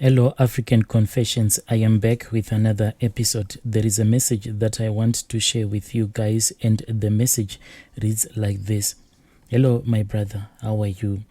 Hello, African Confessions. I am back with another episode. There is a message that I want to share with you guys, and the message reads like this. Hello, my brother. How are you?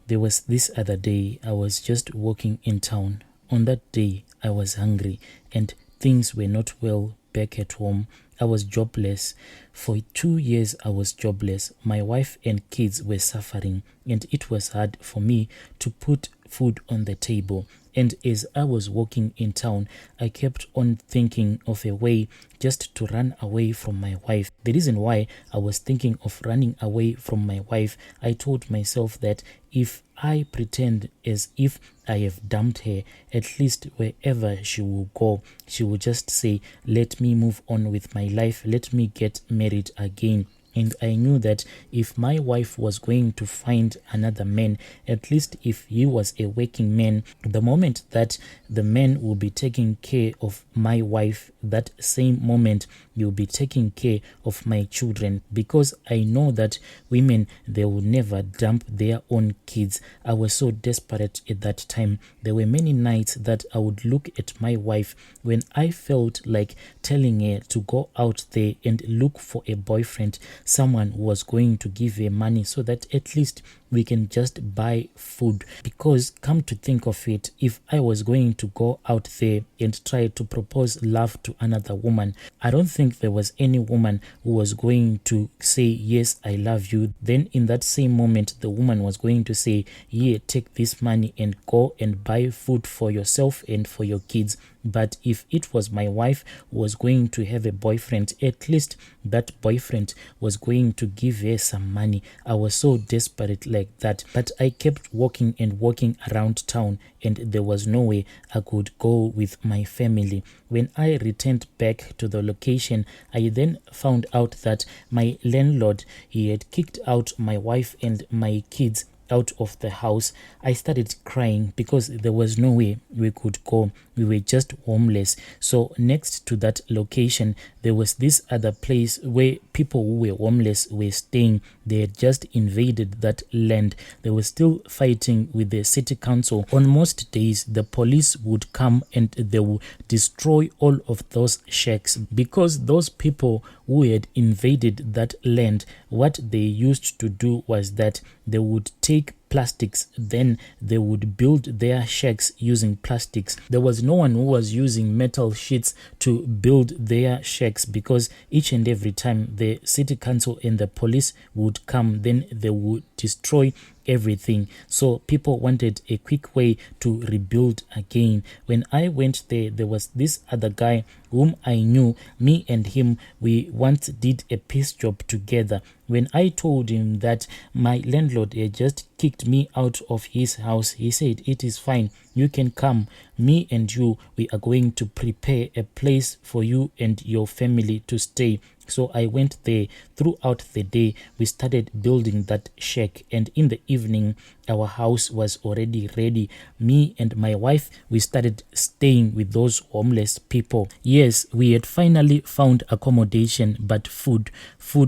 There was this other day, I was just walking in town. On that day, I was hungry and things were not well back at home. I was jobless. For 2 years, I was jobless. My wife and kids were suffering, and it was hard for me to put food on the table. And as I was walking in town, I kept on thinking of a way just to run away from my wife. The reason why I was thinking of running away from my wife, I told myself that if I pretend as if I have dumped her, at least wherever she will go, she will just say, let me move on with my life, let me get married again. And I knew that if my wife was going to find another man, at least if he was a working man, the moment that the man will be taking care of my wife, that same moment you'll be taking care of my children, because I know that women, they will never dump their own kids. I was so desperate at that time. There were many nights that I would look at my wife when I felt like telling her to go out there and look for a boyfriend, someone who was going to give her money so that at least we can just buy food. Because come to think of it, if I was going to go out there and try to propose love to another woman, I don't think there was any woman who was going to say, yes, I love you. Then in that same moment, the woman was going to say, yeah, take this money and go and buy food for yourself and for your kids. But if it was my wife who was going to have a boyfriend, at least that boyfriend was going to give her some money. I was so desperate like that. But I kept walking and walking around town, and there was no way I could go with my family. When I returned back to the location, I then found out that my landlord, he had kicked out my wife and my kids out of the house. I started crying because there was no way we could go. We were just homeless. So next to that location, there was this other place where people who were homeless were staying. They had just invaded that land. They were still fighting with the city council. On most days, the police would come and they would destroy all of those shacks, because those people who had invaded that land, what they used to do was that they would take plastics, then they would build their shacks using plastics. There was no one who was using metal sheets to build their shacks, because each and every time the city council and the police would come, then they would destroy everything. So people wanted a quick way to rebuild again. When I went there, there was this other guy whom I knew. Me and him, we once did a piece job together. When I told him that my landlord had just kicked me out of his house, he said, it is fine, you can come. Me and you, we are going to prepare a place for you and your family to stay. So I went there. Throughout the day, we started building that shack, and in the evening, our house was already ready. Me and my wife, we started staying with those homeless people. Yes, we had finally found accommodation, but food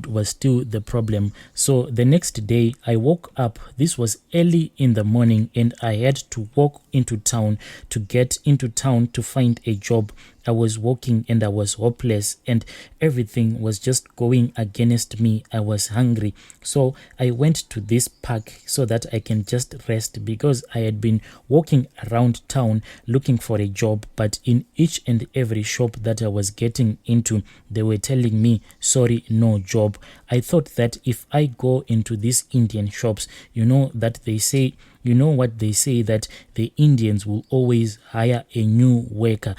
was still the problem. So the next day, I woke up. This was early in the morning, and I had to walk into town to get into town to find a job. I was walking and I was hopeless, and everything was just going against me. I was hungry. So I went to this park so that I can just rest, because I had been walking around town looking for a job, but in each and every shop that I was getting into, they were telling me, sorry, no job. I thought that if I go into these Indian shops, you know what they say, that the Indians will always hire a new worker.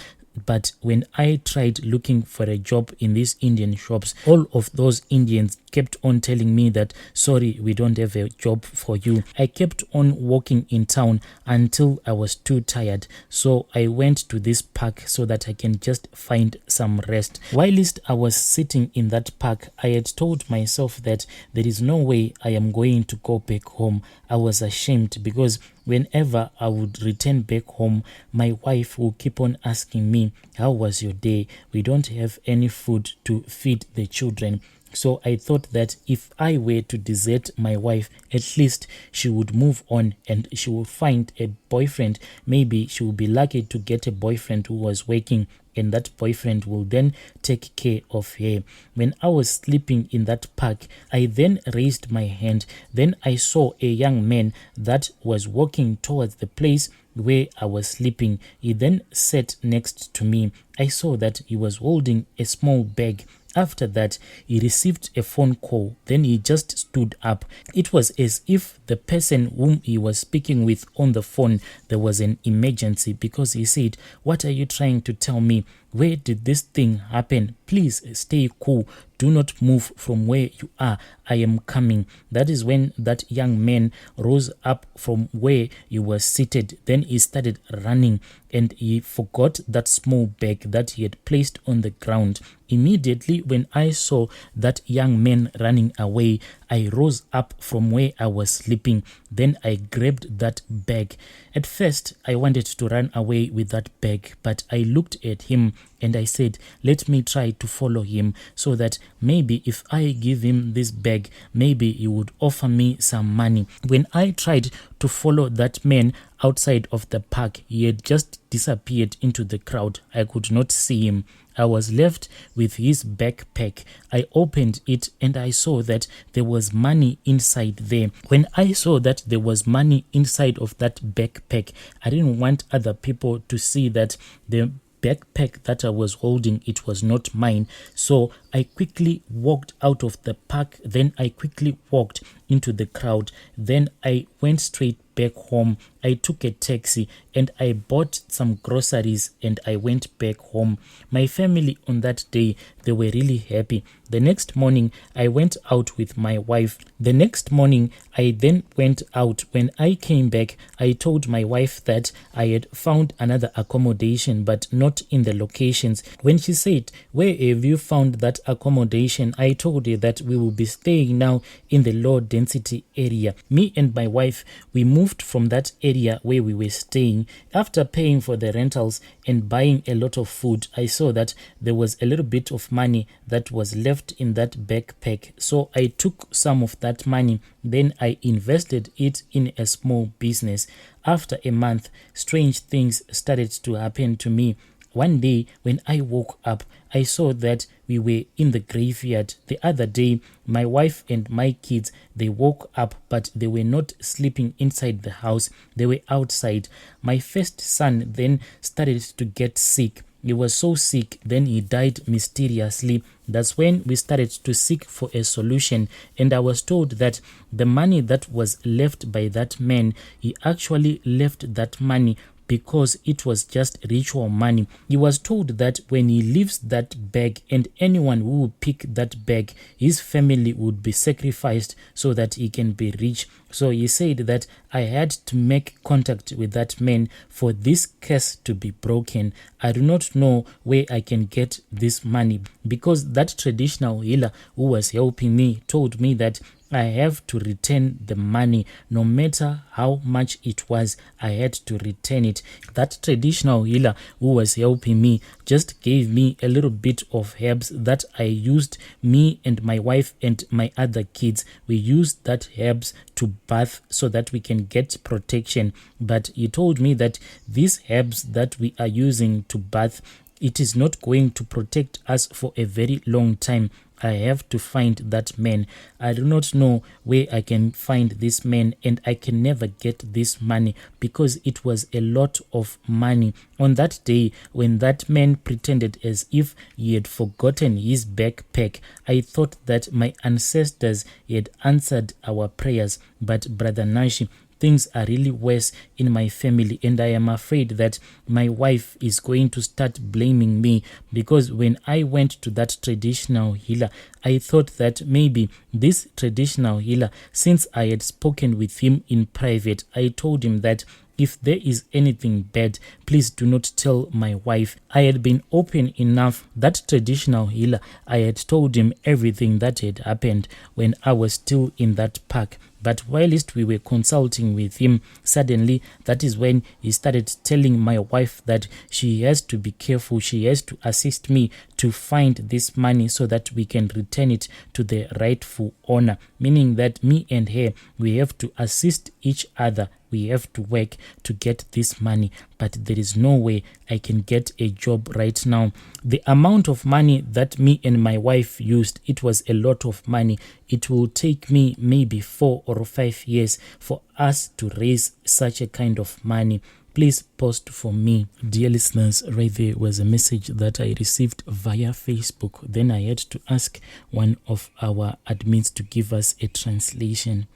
But when I tried looking for a job in these Indian shops, all of those Indians kept on telling me that, sorry, we don't have a job for you. I kept on walking in town until I was too tired. So I went to this park so that I can just find some rest. Whilst I was sitting in that park, I had told myself that there is no way I am going to go back home. I was ashamed, because whenever I would return back home, my wife would keep on asking me, how was your day? We don't have any food to feed the children. So I thought that if I were to desert my wife, at least she would move on and she would find a boyfriend. Maybe she would be lucky to get a boyfriend who was working, and that boyfriend will then take care of her. When I was sleeping in that park, I then raised my hand. Then I saw a young man that was walking towards the place where I was sleeping. He then sat next to me. I saw that he was holding a small bag. After that, he received a phone call. Then he just stood up. It was as if the person whom he was speaking with on the phone, there was an emergency, because he said, "What are you trying to tell me? Where did this thing happen? Please stay cool. Do not move from where you are. I am coming." That is when that young man rose up from where he was seated. Then he started running, and he forgot that small bag that he had placed on the ground. Immediately when I saw that young man running away, I rose up from where I was sleeping. Then I grabbed that bag. At first, I wanted to run away with that bag, but I looked at him and I said, let me try to follow him, so that maybe if I give him this bag, maybe he would offer me some money. When I tried to follow that man outside of the park, he had just disappeared into the crowd. I could not see him. I was left with his backpack. I opened it and I saw that there was money inside there. When I saw that there was money inside of that backpack, I didn't want other people to see that the backpack that I was holding, it was not mine. So I quickly walked out of the park. Then I quickly walked into the crowd. Then I went straight back home. I took a taxi and I bought some groceries and I went back home. My family on that day, they were really happy. The next morning, I went out with my wife. The next morning, I then went out. When I came back, I told my wife that I had found another accommodation, but not in the locations. When she said, "Where have you found that accommodation?" I told her that we will be staying now in the low density area. Me and my wife, we moved from that area where we were staying. After paying for the rentals and buying a lot of food, I saw that there was a little bit of money that was left in that backpack. So I took some of that money, then I invested it in a small business. After a month, strange things started to happen to me. One day when I woke up, I saw that we were in the graveyard. The other day, my wife and my kids, they woke up, but they were not sleeping inside the house. They were outside. My first son then started to get sick. He was so sick, then he died mysteriously. That's when we started to seek for a solution. And I was told that the money that was left by that man, he actually left that money because it was just ritual money. He was told that when he leaves that bag, and anyone who would pick that bag, his family would be sacrificed so that he can be rich. So he said that I had to make contact with that man for this curse to be broken. I do not know where I can get this money, because that traditional healer who was helping me told me that I have to return the money. No matter how much it was, I had to return it. That traditional healer who was helping me just gave me a little bit of herbs that I used. Me and my wife and my other kids, we used that herbs to bath so that we can get protection. But he told me that these herbs that we are using to bath, it is not going to protect us for a very long time. I have to find that man. I do not know where I can find this man, and I can never get this money because it was a lot of money. On that day, when that man pretended as if he had forgotten his backpack, I thought that my ancestors had answered our prayers. But Brother Nashi, things are really worse in my family, and I am afraid that my wife is going to start blaming me, because when I went to that traditional healer, I thought that maybe this traditional healer, since I had spoken with him in private, I told him that if there is anything bad, please do not tell my wife. I had been open enough. That traditional healer, I had told him everything that had happened when I was still in that park. But whilst we were consulting with him, suddenly that is when he started telling my wife that she has to be careful. She has to assist me to find this money so that we can return it to the rightful owner, meaning that me and her, we have to assist each other. We have to work to get this money, but there is no way I can get a job right now. The amount of money that me and my wife used, it was a lot of money. It will take me maybe 4 or 5 years for us to raise such a kind of money. Please post for me. Dear listeners, right there was a message that I received via Facebook. Then I had to ask one of our admins to give us a translation.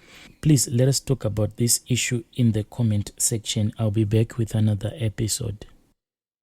Please let us talk about this issue in the comment section. I'll be back with another episode.